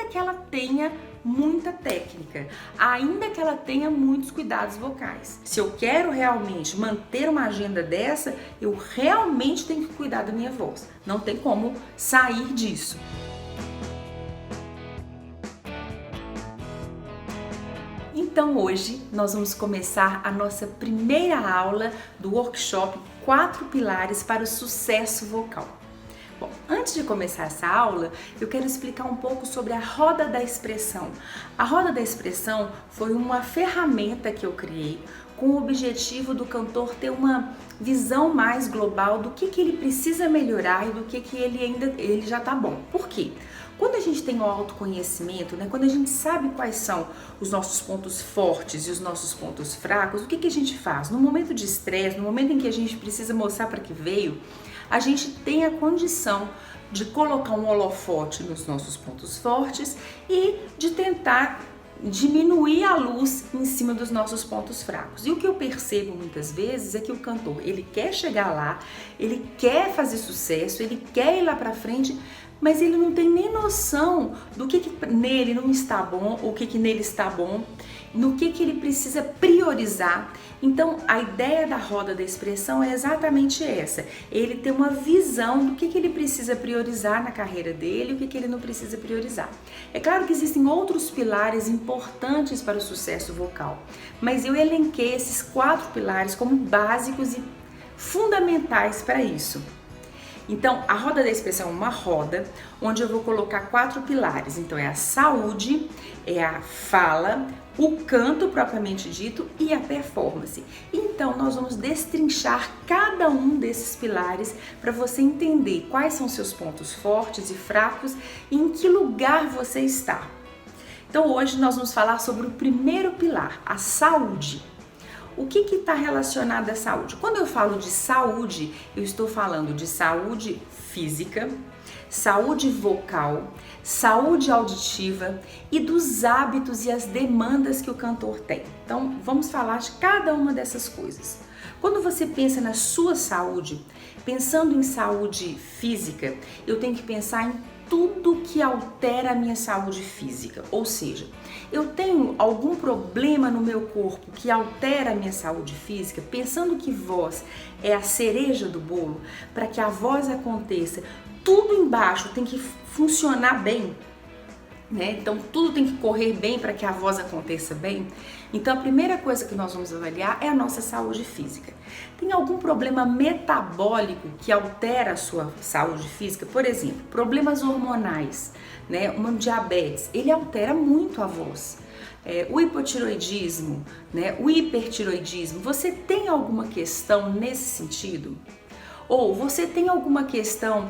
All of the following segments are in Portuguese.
que ela tenha muita técnica, ainda que ela tenha muitos cuidados vocais. Se eu quero realmente manter uma agenda dessa, eu realmente tenho que cuidar da minha voz. Não tem como sair disso. Então hoje nós vamos começar a nossa primeira aula do workshop 4 pilares para o sucesso vocal. Bom, antes de começar essa aula, eu quero explicar um pouco sobre a roda da expressão. A roda da expressão foi uma ferramenta que eu criei com o objetivo do cantor ter uma visão mais global do que ele precisa melhorar e do que ele já tá bom. Por quê? Quando a gente tem o autoconhecimento, quando a gente sabe quais são os nossos pontos fortes e os nossos pontos fracos, o que a gente faz? No momento de estresse, no momento em que a gente precisa mostrar para que veio, a gente tem a condição de colocar um holofote nos nossos pontos fortes e de tentar diminuir a luz em cima dos nossos pontos fracos. E o que eu percebo muitas vezes é que o cantor, ele quer chegar lá, ele quer fazer sucesso, ele quer ir lá pra frente, mas ele não tem nem noção do que nele não está bom, o que nele está bom, no que ele precisa priorizar. Então, a ideia da roda da expressão é exatamente essa. Ele ter uma visão do que ele precisa priorizar na carreira dele e o que ele não precisa priorizar. É claro que existem outros pilares importantes para o sucesso vocal, mas eu elenquei esses 4 pilares como básicos e fundamentais para isso. Então, a roda da expressão é uma roda onde eu vou colocar 4 pilares. Então, é a saúde, é a fala, o canto propriamente dito e a performance. Então, nós vamos destrinchar cada um desses pilares para você entender quais são seus pontos fortes e fracos e em que lugar você está. Então, hoje nós vamos falar sobre o primeiro pilar, a saúde. O que está relacionado à saúde? Quando eu falo de saúde, eu estou falando de saúde física, saúde vocal, saúde auditiva e dos hábitos e as demandas que o cantor tem. Então, vamos falar de cada uma dessas coisas. Quando você pensa na sua saúde, pensando em saúde física, eu tenho que pensar em tudo que altera a minha saúde física, ou seja, eu tenho algum problema no meu corpo que altera a minha saúde física, pensando que voz é a cereja do bolo, para que a voz aconteça, tudo embaixo tem que funcionar bem, Então tudo tem que correr bem para que a voz aconteça bem. Então a primeira coisa que nós vamos avaliar é a nossa saúde física. Tem algum problema metabólico que altera a sua saúde física? Por exemplo, problemas hormonais, Uma diabetes, ele altera muito a voz. O hipotiroidismo, O hipertiroidismo, você tem alguma questão nesse sentido? Ou você tem alguma questão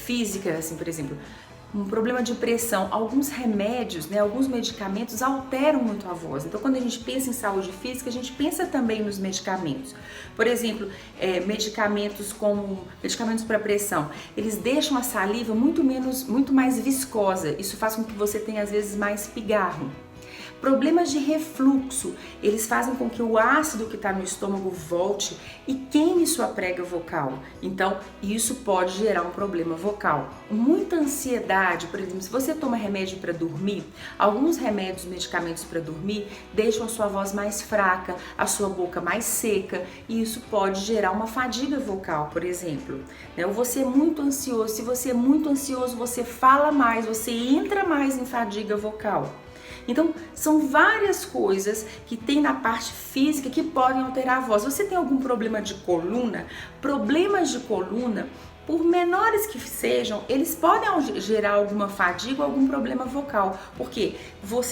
física, assim, por exemplo, um problema de pressão, alguns remédios, alguns medicamentos alteram muito a voz. Então, quando a gente pensa em saúde física, a gente pensa também nos medicamentos. Por exemplo, medicamentos para pressão, eles deixam a saliva muito mais viscosa. Isso faz com que você tenha, às vezes, mais pigarro. Problemas de refluxo, eles fazem com que o ácido que está no estômago volte e queime sua prega vocal. Então, isso pode gerar um problema vocal. Muita ansiedade, por exemplo, se você toma remédio para dormir, alguns remédios, medicamentos para dormir, deixam a sua voz mais fraca, a sua boca mais seca, e isso pode gerar uma fadiga vocal, por exemplo. Ou você é muito ansioso, se você é muito ansioso, você fala mais, você entra mais em fadiga vocal. Então, são várias coisas que tem na parte física que podem alterar a voz. Você tem algum problema de coluna? Problemas de coluna, por menores que sejam, eles podem gerar alguma fadiga ou algum problema vocal, porque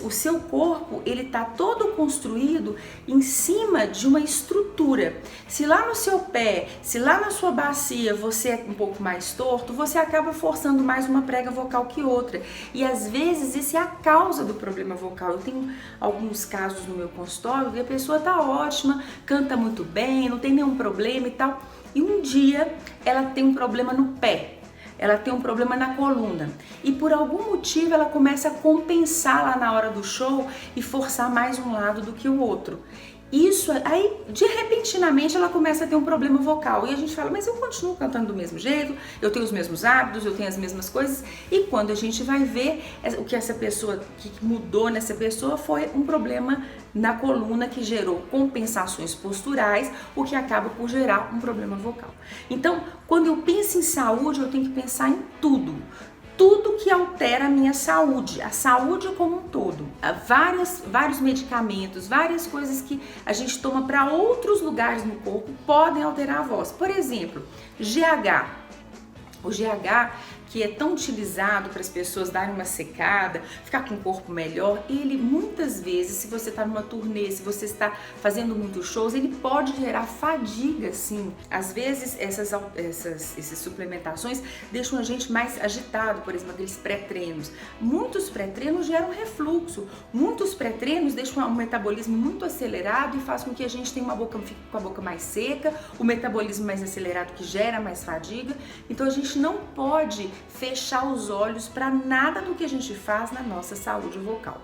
o seu corpo, ele está todo construído em cima de uma estrutura. Se lá no seu pé, se lá na sua bacia você é um pouco mais torto, você acaba forçando mais uma prega vocal que outra, e às vezes isso é a causa do problema vocal. Eu tenho alguns casos no meu consultório que a pessoa tá ótima, canta muito bem, não tem nenhum problema e tal, e um dia ela tem um problema no pé, ela tem um problema na coluna e por algum motivo ela começa a compensar lá na hora do show e forçar mais um lado do que o outro. Isso aí, de repentinamente, ela começa a ter um problema vocal. E a gente fala, mas eu continuo cantando do mesmo jeito, eu tenho os mesmos hábitos, eu tenho as mesmas coisas. E quando a gente vai ver, o que essa pessoa, que mudou nessa pessoa foi um problema na coluna que gerou compensações posturais, o que acaba por gerar um problema vocal. Então, quando eu penso em saúde, eu tenho que pensar em tudo. Tudo que altera a minha saúde, a saúde como um todo. Vários medicamentos, várias coisas que a gente toma para outros lugares no corpo podem alterar a voz. Por exemplo, GH. O GH, que é tão utilizado para as pessoas darem uma secada, ficar com o corpo melhor, ele muitas vezes, se você está numa turnê, se você está fazendo muitos shows, ele pode gerar fadiga, sim. Às vezes essas suplementações deixam a gente mais agitado, por exemplo, aqueles pré-treinos. Muitos pré-treinos geram refluxo, muitos pré-treinos deixam o metabolismo muito acelerado e faz com que a gente tenha fique com a boca mais seca, o metabolismo mais acelerado que gera mais fadiga. Então a gente não pode fechar os olhos para nada do que a gente faz na nossa saúde vocal.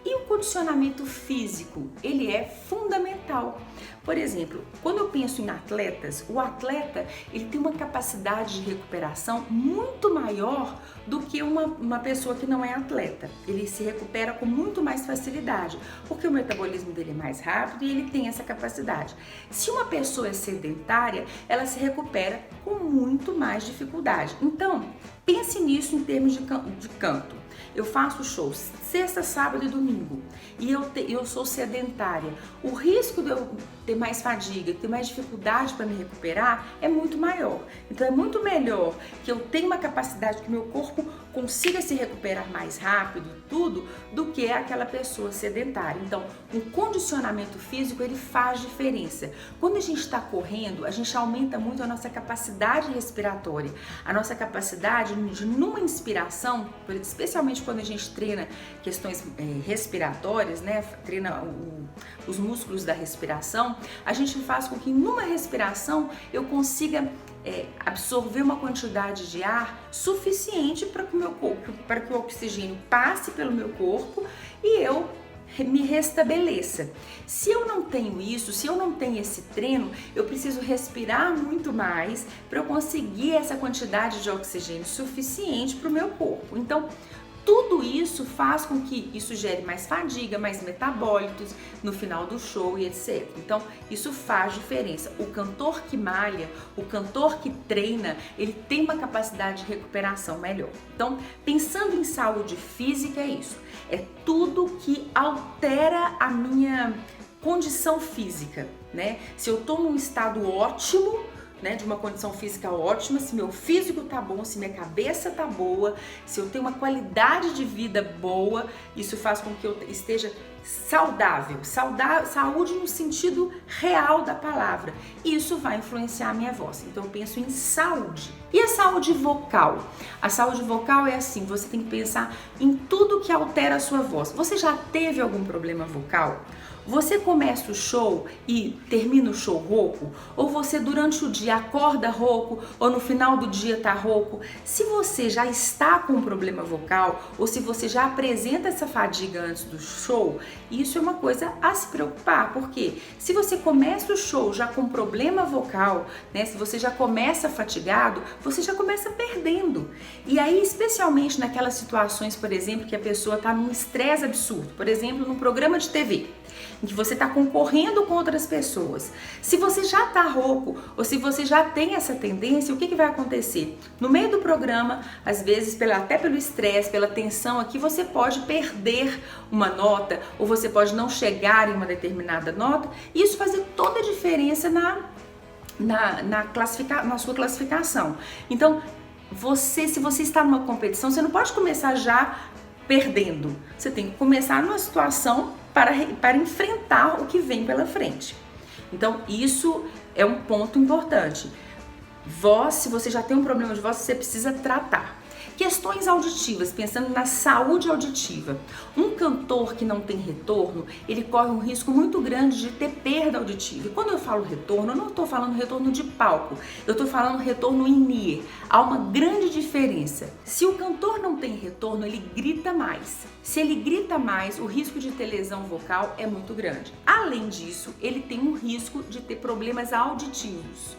E o condicionamento físico, ele é fundamental. Por exemplo, quando eu penso em atletas, o atleta ele tem uma capacidade de recuperação muito maior do que uma pessoa que não é atleta. Ele se recupera com muito mais facilidade, porque o metabolismo dele é mais rápido e ele tem essa capacidade. Se uma pessoa é sedentária, ela se recupera com muito mais dificuldade. Então, pense nisso em termos de canto. Eu faço shows sexta, sábado e domingo e eu sou sedentária. O risco de eu ter mais fadiga, ter mais dificuldade para me recuperar é muito maior. Então é muito melhor que eu tenha uma capacidade que meu corpo consiga se recuperar mais rápido, tudo, do que aquela pessoa sedentária. Então, o condicionamento físico, ele faz diferença. Quando a gente está correndo, a gente aumenta muito a nossa capacidade respiratória, a nossa capacidade de, numa inspiração, especialmente quando a gente treina questões respiratórias, né, treina os músculos da respiração, a gente faz com que numa respiração eu consiga absorver uma quantidade de ar suficiente para que o oxigênio passe pelo meu corpo e eu me restabeleça. Se eu não tenho isso, se eu não tenho esse treino, eu preciso respirar muito mais para eu conseguir essa quantidade de oxigênio suficiente para o meu corpo. Então, tudo isso faz com que isso gere mais fadiga, mais metabólitos no final do show e etc. Então, isso faz diferença. O cantor que malha, o cantor que treina, ele tem uma capacidade de recuperação melhor. Então, pensando em saúde física, é isso. É tudo que altera a minha condição física, né? Se eu estou num estado ótimo, né, de uma condição física ótima, se meu físico tá bom, se minha cabeça tá boa, se eu tenho uma qualidade de vida boa, isso faz com que eu esteja saudável, saúde no sentido real da palavra. Isso vai influenciar a minha voz. Então eu penso em saúde. E a saúde vocal? A saúde vocal é assim, você tem que pensar em tudo que altera a sua voz. Você já teve algum problema vocal? Você começa o show e termina o show rouco? Ou você durante o dia acorda rouco ou no final do dia tá rouco? Se você já está com um problema vocal ou se você já apresenta essa fadiga antes do show, isso é uma coisa a se preocupar, porque se você começa o show já com problema vocal, né, se você já começa fatigado, você já começa perdendo. E aí, especialmente naquelas situações, por exemplo, que a pessoa está num estresse absurdo, por exemplo, num programa de TV, em que você está concorrendo com outras pessoas. Se você já está rouco ou se você já tem essa tendência, o que vai acontecer? No meio do programa, às vezes, até pelo estresse, pela tensão aqui, você pode perder uma nota ou você pode não chegar em uma determinada nota e isso fazer toda a diferença na sua classificação. Então, se você está numa competição, você não pode começar já perdendo. Você tem que começar numa situação para enfrentar o que vem pela frente. Então, isso é um ponto importante. Voz, se você já tem um problema de voz, você precisa tratar. Questões auditivas, pensando na saúde auditiva. Um cantor que não tem retorno, ele corre um risco muito grande de ter perda auditiva. E quando eu falo retorno, eu não estou falando retorno de palco, eu estou falando retorno in-ear. Há uma grande diferença. Se o cantor não tem retorno, ele grita mais. Se ele grita mais, o risco de ter lesão vocal é muito grande. Além disso, ele tem um risco de ter problemas auditivos.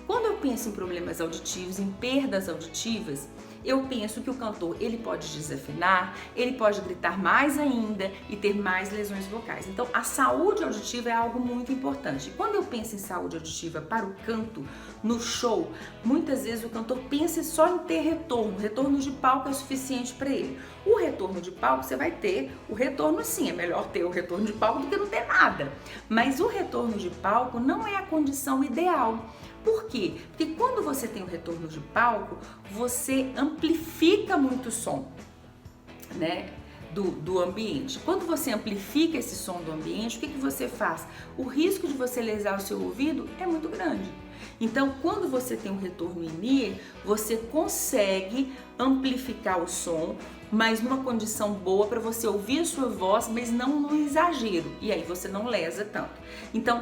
Quando eu penso em problemas auditivos, em perdas auditivas, eu penso que o cantor ele pode desafinar, ele pode gritar mais ainda e ter mais lesões vocais. Então, a saúde auditiva é algo muito importante. E quando eu penso em saúde auditiva para o canto, no show, muitas vezes o cantor pensa só em ter retorno. Retorno de palco é suficiente para ele. O retorno de palco, você vai ter o retorno sim, é melhor ter o retorno de palco do que não ter nada. Mas o retorno de palco não é a condição ideal. Por quê? Porque quando você tem o retorno de palco, você amplifica muito o som, né, do ambiente. Quando você amplifica esse som do ambiente, o que você faz? O risco de você lesar o seu ouvido é muito grande. Então, quando você tem um retorno in-ear, você consegue amplificar o som, mas numa condição boa para você ouvir a sua voz, mas não no exagero. E aí você não lesa tanto. Então,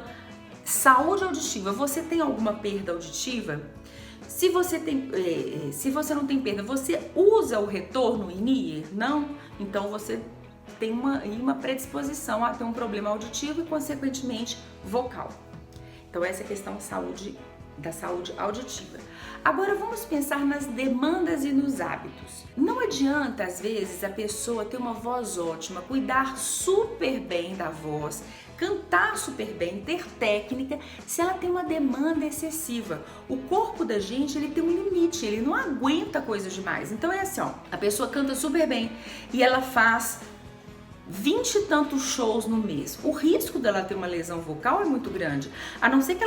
saúde auditiva, você tem alguma perda auditiva? Se você não tem perda, você usa o retorno in-ear? Não? Então você tem uma predisposição a ter um problema auditivo e, consequentemente, vocal. Então essa é a questão da saúde auditiva. Agora vamos pensar nas demandas e nos hábitos. Não adianta, às vezes, a pessoa ter uma voz ótima, cuidar super bem da voz, cantar super bem, ter técnica, se ela tem uma demanda excessiva. O corpo da gente, ele tem um limite, ele não aguenta coisa demais. Então é assim, ó, a pessoa canta super bem e ela faz 20 e tantos shows no mês. O risco dela ter uma lesão vocal é muito grande. A não ser que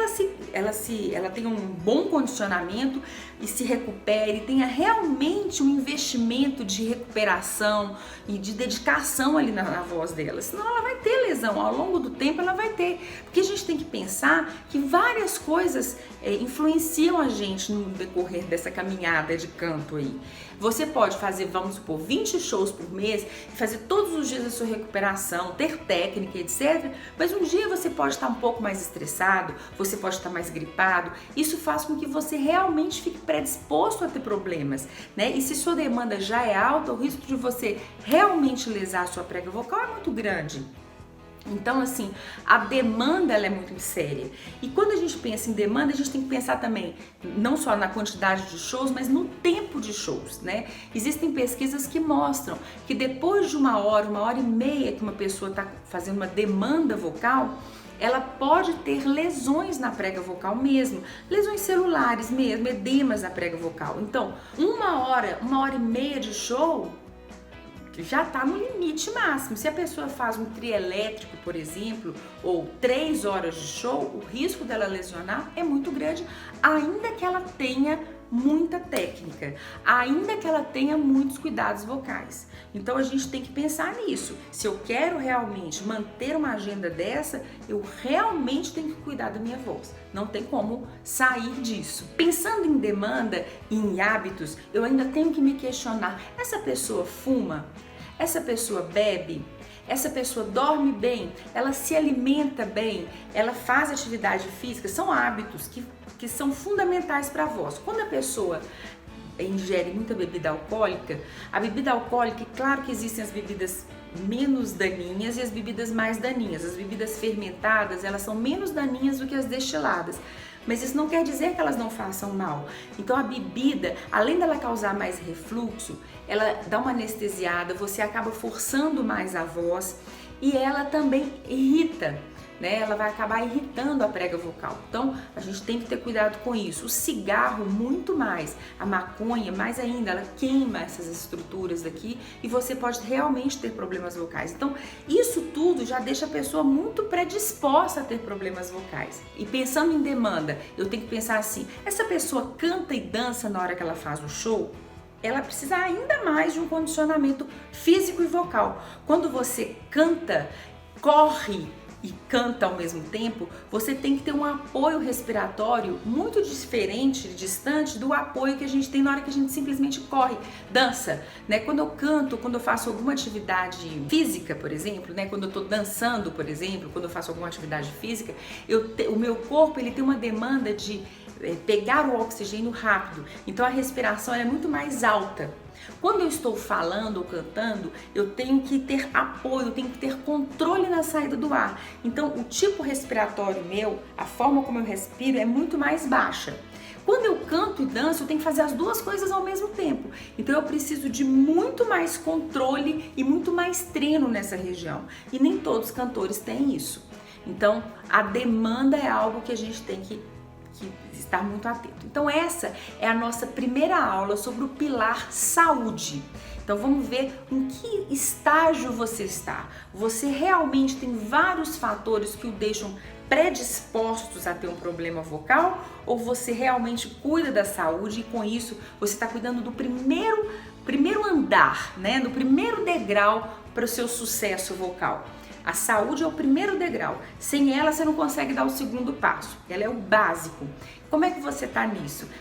ela tenha um bom condicionamento e se recupere, tenha realmente um investimento de recuperação e de dedicação ali na voz dela. Senão ela vai ter lesão. Ao longo do tempo ela vai ter. Porque a gente tem que pensar que várias coisas influenciam a gente no decorrer dessa caminhada de canto aí. Você pode fazer, vamos supor, 20 shows por mês e fazer todos os dias a sua recuperação, ter técnica, etc. Mas um dia você pode estar um pouco mais estressado, você pode estar mais gripado. Isso faz com que você realmente fique predisposto a ter problemas, né? E se sua demanda já é alta, o risco de você realmente lesar a sua prega vocal é muito grande. Então, assim, a demanda ela é muito séria. E quando a gente pensa em demanda, a gente tem que pensar também não só na quantidade de shows, mas no tempo de shows, né? Existem pesquisas que mostram que depois de uma hora e meia que uma pessoa está fazendo uma demanda vocal, ela pode ter lesões na prega vocal mesmo, lesões celulares mesmo, edemas na prega vocal. Então, uma hora e meia de show já está no limite máximo. Se a pessoa faz um trio elétrico, por exemplo, ou 3 horas de show, o risco dela lesionar é muito grande, ainda que ela tenha muita técnica, ainda que ela tenha muitos cuidados vocais. Então a gente tem que pensar nisso. Se eu quero realmente manter uma agenda dessa, eu realmente tenho que cuidar da minha voz. Não tem como sair disso. Pensando em demanda e em hábitos, eu ainda tenho que me questionar: essa pessoa fuma? Essa pessoa bebe? Essa pessoa dorme bem? Ela se alimenta bem? Ela faz atividade física? São hábitos que são fundamentais para a voz. Quando a pessoa ingere muita bebida alcoólica, a bebida alcoólica, claro que existem as bebidas menos daninhas e as bebidas mais daninhas. As bebidas fermentadas, elas são menos daninhas do que as destiladas. Mas isso não quer dizer que elas não façam mal. Então a bebida, além dela causar mais refluxo, ela dá uma anestesiada, você acaba forçando mais a voz e ela também irrita, né? Ela vai acabar irritando a prega vocal. Então a gente tem que ter cuidado com isso. O cigarro, muito mais. A maconha, mais ainda, ela queima essas estruturas daqui e você pode realmente ter problemas vocais. Então isso tudo já deixa a pessoa muito predisposta a ter problemas vocais. E pensando em demanda, eu tenho que pensar assim: essa pessoa canta e dança na hora que ela faz o show? Ela precisa ainda mais de um condicionamento físico e vocal. Quando você canta, corre, e canta ao mesmo tempo, você tem que ter um apoio respiratório muito diferente, distante do apoio que a gente tem na hora que a gente simplesmente corre, dança, né? Quando eu canto, quando eu faço alguma atividade física, por exemplo, né? Quando eu tô dançando, por exemplo, quando eu faço alguma atividade física, o meu corpo ele tem uma demanda de pegar o oxigênio rápido, então a respiração é muito mais alta. Quando eu estou falando ou cantando, eu tenho que ter apoio, eu tenho que ter controle na saída do ar. Então, o tipo respiratório meu, a forma como eu respiro é muito mais baixa. Quando eu canto e danço, eu tenho que fazer as duas coisas ao mesmo tempo. Então, eu preciso de muito mais controle e muito mais treino nessa região. E nem todos os cantores têm isso. Então, a demanda é algo que a gente tem que estar muito atento. Então essa é a nossa primeira aula sobre o pilar saúde. Então vamos ver em que estágio você está. Você realmente tem vários fatores que o deixam predispostos a ter um problema vocal, ou você realmente cuida da saúde e com isso você está cuidando do primeiro andar, né? Do primeiro degrau para o seu sucesso vocal. A saúde é o primeiro degrau. Sem ela, você não consegue dar o segundo passo. Ela é o básico. Como é que você está nisso?